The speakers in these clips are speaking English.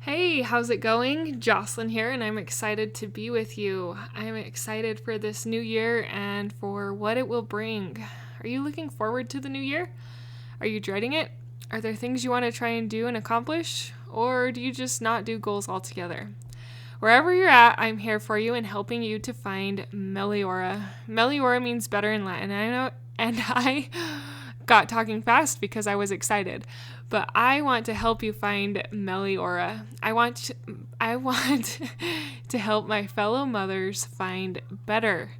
Hey, how's it going? Jocelyn here, and I'm excited to be with you. I'm excited for this new year and for what it will bring. Are you looking forward to the new year? Are you dreading it? Are there things you want to try and do and accomplish? Or do you just not do goals altogether? Wherever you're at, I'm here for you and helping you to find Meliora. Meliora means better in Latin, and I got talking fast because I was excited. But I want to help you find Meliora. I want to help my fellow mothers find better.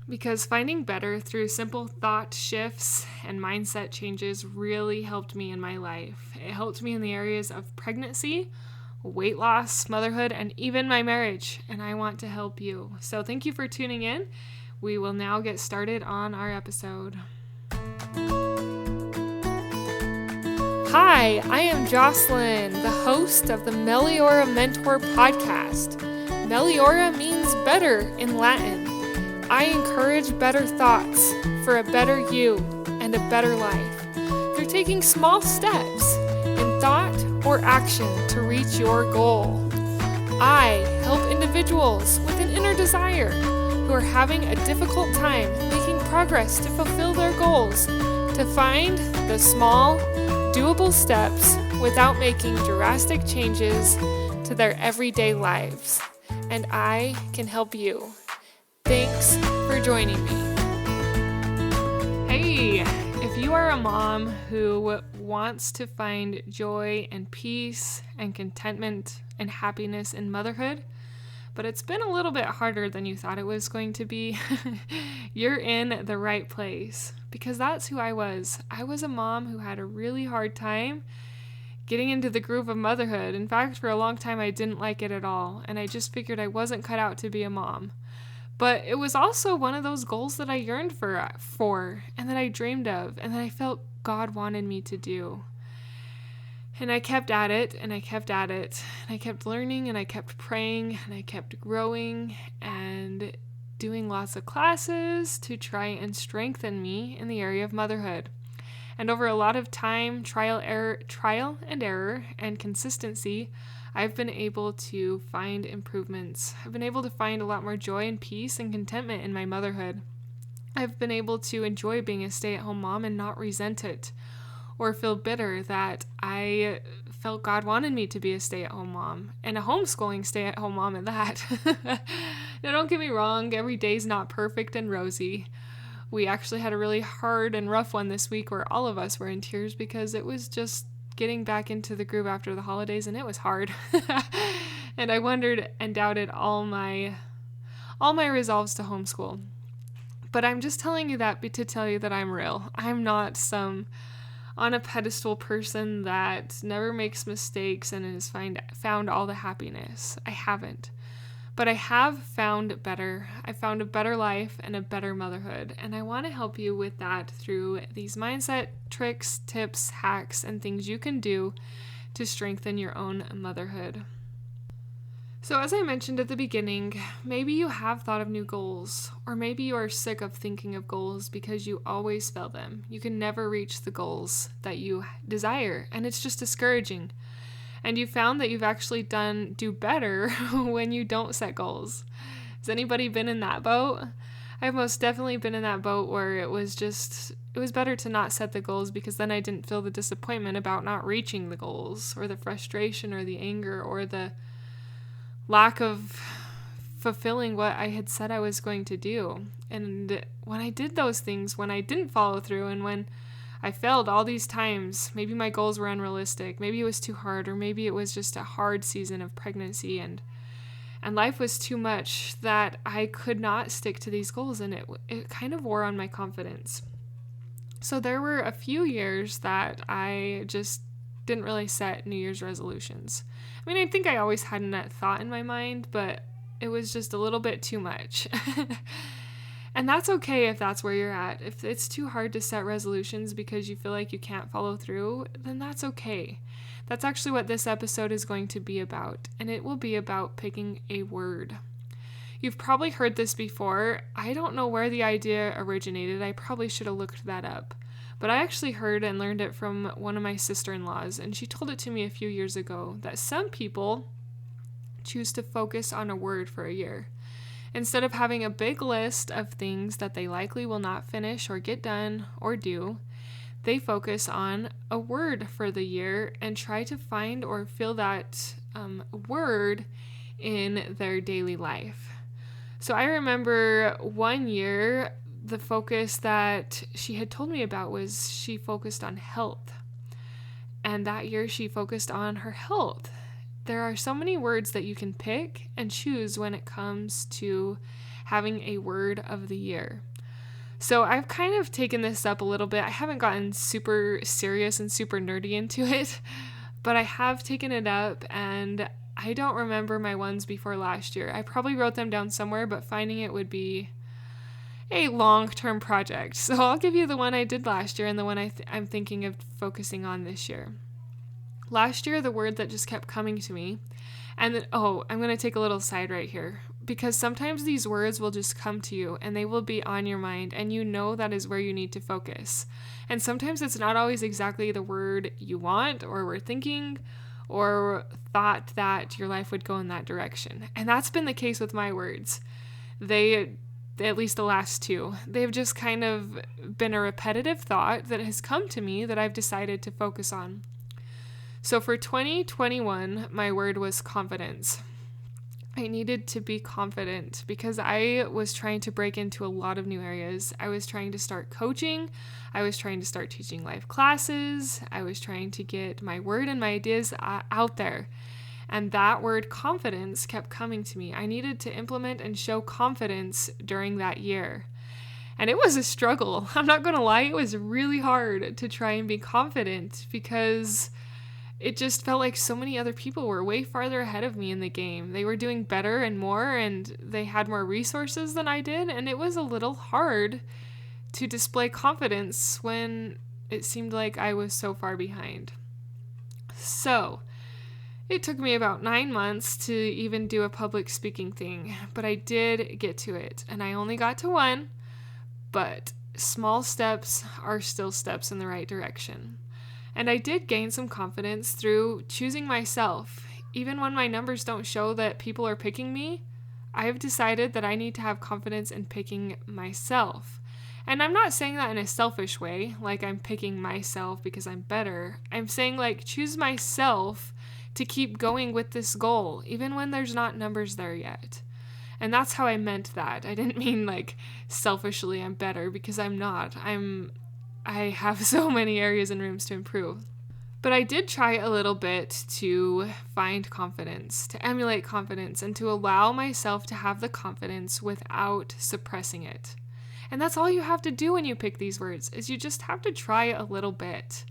Because finding better through simple thought shifts and mindset changes really helped me in my life. It helped me in the areas of pregnancy, weight loss, motherhood, and even my marriage. And I want to help you. So thank you for tuning in. We will now get started on our episode. Hi, I am Jocelyn, the host of the Meliora Mentor podcast. Meliora means better in Latin. I encourage better thoughts for a better you and a better life through taking small steps in thought or action to reach your goal. I help individuals with an inner desire who are having a difficult time making progress to fulfill their goals to find the small, doable steps without making drastic changes to their everyday lives. And I can help you. Thanks for joining me. Hey, if you are a mom who wants to find joy and peace and contentment and happiness in motherhood, but it's been a little bit harder than you thought it was going to be, you're in the right place. Because that's who I was. I was a mom who had a really hard time getting into the groove of motherhood. In fact, for a long time, I didn't like it at all. And I just figured I wasn't cut out to be a mom. But it was also one of those goals that I yearned for and that I dreamed of and that I felt God wanted me to do. And I kept at it, and I kept at it, and I kept learning, and I kept praying, and I kept growing, and doing lots of classes to try and strengthen me in the area of motherhood. And over a lot of time, trial and error, and consistency, I've been able to find improvements. I've been able to find a lot more joy and peace and contentment in my motherhood. I've been able to enjoy being a stay-at-home mom and not resent it or feel bitter that I felt God wanted me to be a stay-at-home mom and a homeschooling stay-at-home mom at that. Now, don't get me wrong, every day's not perfect and rosy. We actually had a really hard and rough one this week where all of us were in tears because it was just getting back into the groove after the holidays, and it was hard. And I wondered and doubted all my resolves to homeschool. But I'm just telling you that to tell you that I'm real. I'm not some on a pedestal person that never makes mistakes and has found all the happiness. I haven't. But I have found better. I found a better life and a better motherhood. And I want to help you with that through these mindset tricks, tips, hacks, and things you can do to strengthen your own motherhood. So as I mentioned at the beginning, maybe you have thought of new goals, or maybe you are sick of thinking of goals because you always fail them. You can never reach the goals that you desire, and it's just discouraging. And you found that you've actually do better when you don't set goals. Has anybody been in that boat? I've most definitely been in that boat where it was better to not set the goals because then I didn't feel the disappointment about not reaching the goals, or the frustration or the anger or the lack of fulfilling what I had said I was going to do. And when I did those things, when I didn't follow through, and when I failed all these times, maybe my goals were unrealistic, maybe it was too hard, or maybe it was just a hard season of pregnancy and life was too much that I could not stick to these goals, and it kind of wore on my confidence. So there were a few years that I just didn't really set New Year's resolutions. I mean, I think I always had that thought in my mind, but it was just a little bit too much. And that's okay if that's where you're at. If it's too hard to set resolutions because you feel like you can't follow through, then that's okay. That's actually what this episode is going to be about, and it will be about picking a word. You've probably heard this before. I don't know where the idea originated. I probably should have looked that up. But I actually heard and learned it from one of my sister-in-laws, and she told it to me a few years ago, that some people choose to focus on a word for a year. Instead of having a big list of things that they likely will not finish or get done or do, they focus on a word for the year and try to find or feel that word in their daily life. So I remember one year, the focus that she had told me about was she focused on health. And that year she focused on her health. There are so many words that you can pick and choose when it comes to having a word of the year. So I've kind of taken this up a little bit. I haven't gotten super serious and super nerdy into it, but I have taken it up, and I don't remember my ones before last year. I probably wrote them down somewhere, but finding it would be a long-term project. So I'll give you the one I did last year and the one I'm thinking of focusing on this year. Last year, the word that just kept coming to me, and then, I'm going to take a little side right here, because sometimes these words will just come to you and they will be on your mind, and you know that is where you need to focus. And sometimes it's not always exactly the word you want or were thinking or thought that your life would go in that direction. And that's been the case with my words. At least the last two, they've just kind of been a repetitive thought that has come to me that I've decided to focus on. So for 2021, my word was confidence. I needed to be confident because I was trying to break into a lot of new areas. I was trying to start coaching. I was trying to start teaching live classes. I was trying to get my word and my ideas out there. And that word confidence kept coming to me. I needed to implement and show confidence during that year. And it was a struggle. I'm not going to lie. It was really hard to try and be confident because it just felt like so many other people were way farther ahead of me in the game. They were doing better and more, and they had more resources than I did. And it was a little hard to display confidence when it seemed like I was so far behind. So it took me about 9 months to even do a public speaking thing, but I did get to it, and I only got to one, but small steps are still steps in the right direction. And I did gain some confidence through choosing myself. Even when my numbers don't show that people are picking me, I've decided that I need to have confidence in picking myself. And I'm not saying that in a selfish way, like I'm picking myself because I'm better. I'm saying like choose myself to keep going with this goal, even when there's not numbers there yet. And that's how I meant that. I didn't mean like selfishly I'm better, because I'm not. I have so many areas and rooms to improve. But I did try a little bit to find confidence, to emulate confidence, and to allow myself to have the confidence without suppressing it. And that's all you have to do when you pick these words, is you just have to try a little bit.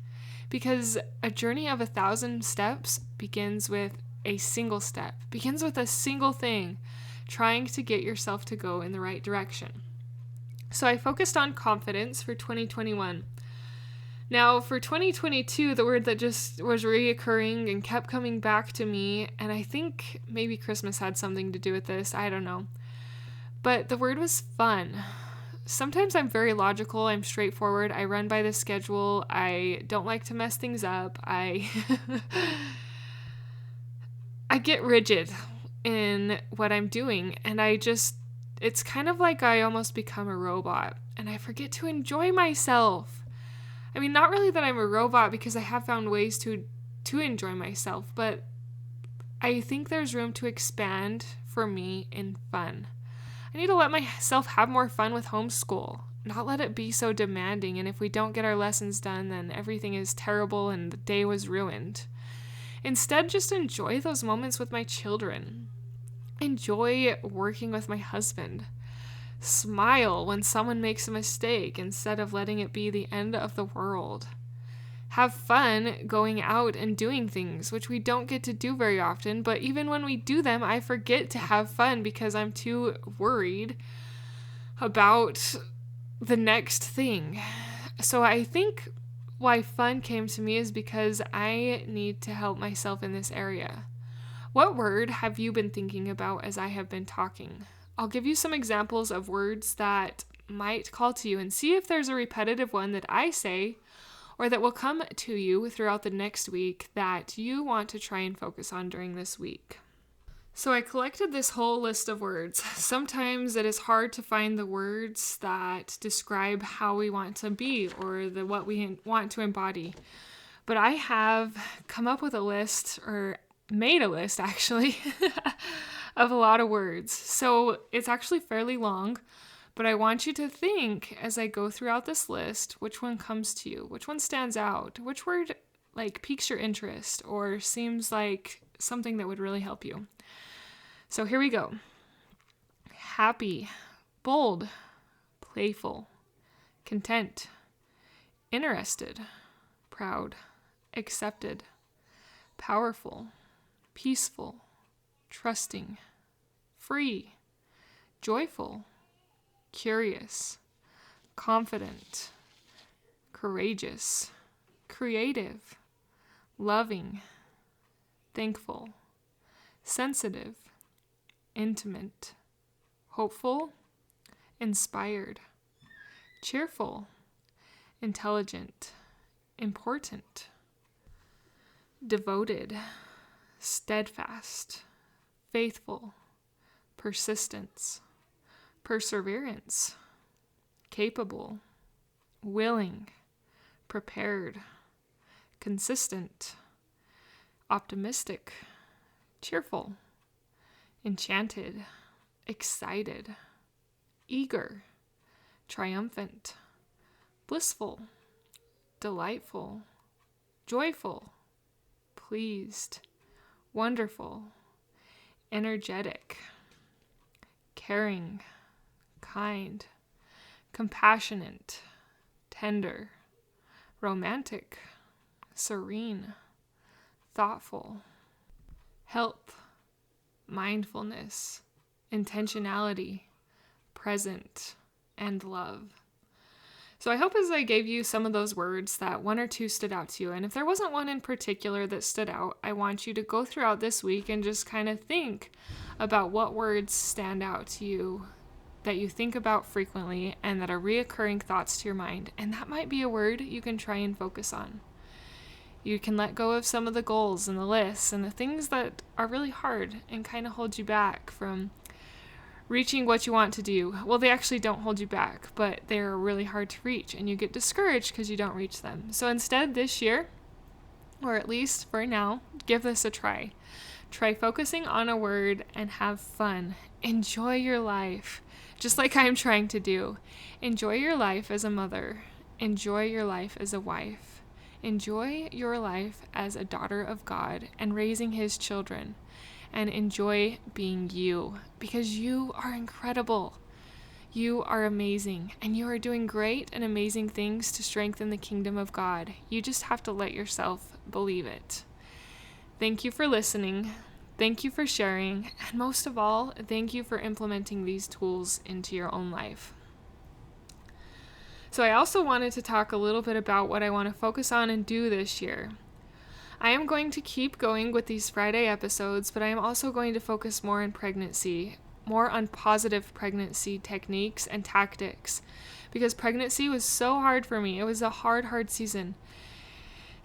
Because a journey of 1,000 steps begins with a single step, begins with a single thing, trying to get yourself to go in the right direction. So I focused on confidence for 2021. Now for 2022, the word that just was reoccurring and kept coming back to me, and I think maybe Christmas had something to do with this, I don't know. But the word was fun. Sometimes I'm very logical, I'm straightforward, I run by the schedule, I don't like to mess things up, I get rigid in what I'm doing, and it's kind of like I almost become a robot, and I forget to enjoy myself. I mean, not really that I'm a robot, because I have found ways to enjoy myself, but I think there's room to expand for me in fun. I need to let myself have more fun with homeschool, not let it be so demanding, and if we don't get our lessons done, then everything is terrible and the day was ruined. Instead, just enjoy those moments with my children. Enjoy working with my husband. Smile when someone makes a mistake instead of letting it be the end of the world. Have fun going out and doing things, which we don't get to do very often, but even when we do them, I forget to have fun because I'm too worried about the next thing. So I think why fun came to me is because I need to help myself in this area. What word have you been thinking about as I have been talking? I'll give you some examples of words that might call to you, and see if there's a repetitive one that I say or that will come to you throughout the next week that you want to try and focus on during this week. So I collected this whole list of words. Sometimes it is hard to find the words that describe how we want to be or what we want to embody. But I have come up with a list, or made a list actually, of a lot of words. So it's actually fairly long, but I want you to think as I go throughout this list, which one comes to you, which one stands out, which word piques your interest or seems like something that would really help you. So here we go. Happy, bold, playful, content, interested, proud, accepted, powerful, peaceful, trusting, free, joyful, curious, confident, courageous, creative, loving, thankful, sensitive, intimate, hopeful, inspired, cheerful, intelligent, important, devoted, steadfast, faithful, persistence, perseverance, capable, willing, prepared, consistent, optimistic, cheerful, enchanted, excited, eager, triumphant, blissful, delightful, joyful, pleased, wonderful, energetic, caring, kind, compassionate, tender, romantic, serene, thoughtful, health, mindfulness, intentionality, present, and love. So I hope as I gave you some of those words that one or two stood out to you. And if there wasn't one in particular that stood out, I want you to go throughout this week and just kind of think about what words stand out to you that you think about frequently and that are reoccurring thoughts to your mind. And that might be a word you can try and focus on. You can let go of some of the goals and the lists and the things that are really hard and kind of hold you back from reaching what you want to do. Well, they actually don't hold you back, but they're really hard to reach and you get discouraged because you don't reach them. So instead this year, or at least for now, give this a try. Try focusing on a word and have fun. Enjoy your life, just like I'm trying to do. Enjoy your life as a mother. Enjoy your life as a wife. Enjoy your life as a daughter of God and raising His children. And enjoy being you, because you are incredible. You are amazing, and you are doing great and amazing things to strengthen the kingdom of God. You just have to let yourself believe it. Thank you for listening. Thank you for sharing. And most of all, thank you for implementing these tools into your own life. So I also wanted to talk a little bit about what I want to focus on and do this year. I am going to keep going with these Friday episodes, but I am also going to focus more on pregnancy, more on positive pregnancy techniques and tactics, because pregnancy was so hard for me. It was a hard season,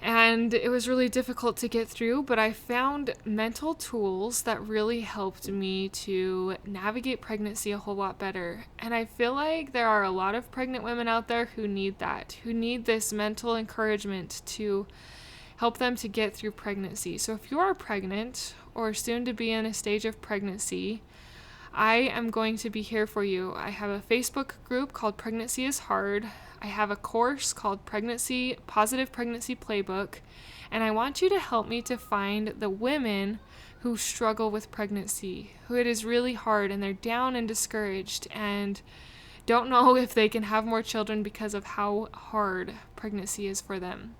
and it was really difficult to get through, but I found mental tools that really helped me to navigate pregnancy a whole lot better. And I feel like there are a lot of pregnant women out there who need that, who need this mental encouragement to help them to get through pregnancy. So if you are pregnant or soon to be in a stage of pregnancy, I am going to be here for you. I have a Facebook group called Pregnancy is Hard. I have a course called Positive Pregnancy Playbook. And I want you to help me to find the women who struggle with pregnancy, who it is really hard and they're down and discouraged and don't know if they can have more children because of how hard pregnancy is for them.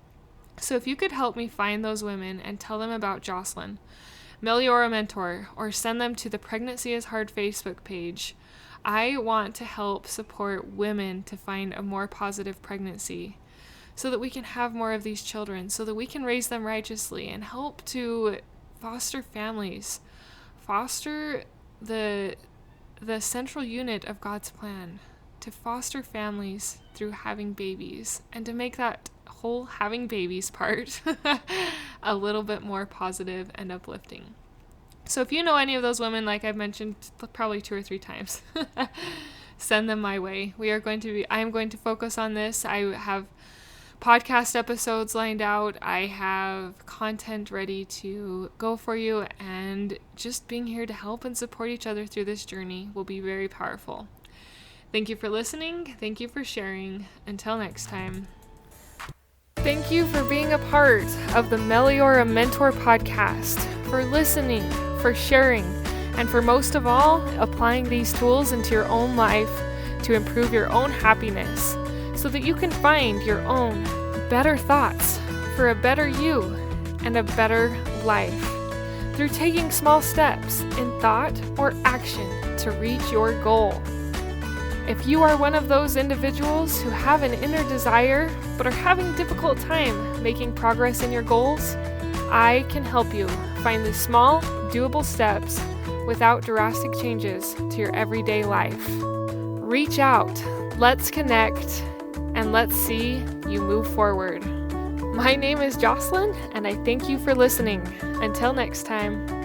So if you could help me find those women and tell them about Jocelyn, Meliora Mentor, or send them to the Pregnancy is Hard Facebook page, I want to help support women to find a more positive pregnancy so that we can have more of these children, so that we can raise them righteously and help to foster families, foster the central unit of God's plan, to foster families through having babies and to make that whole having babies part a little bit more positive and uplifting. So if you know any of those women, like I've mentioned probably 2 or 3 times, send them my way. I am going to focus on this. I have podcast episodes lined out. I have content ready to go for you, and just being here to help and support each other through this journey will be very powerful. Thank you for listening. Thank you for sharing. Until next time. Thank you for being a part of the Meliora Mentor podcast, for listening, for sharing, and for most of all, applying these tools into your own life to improve your own happiness so that you can find your own better thoughts for a better you and a better life through taking small steps in thought or action to reach your goal. If you are one of those individuals who have an inner desire but are having a difficult time making progress in your goals, I can help you find the small, doable steps without drastic changes to your everyday life. Reach out, let's connect, and let's see you move forward. My name is Jocelyn, and I thank you for listening. Until next time.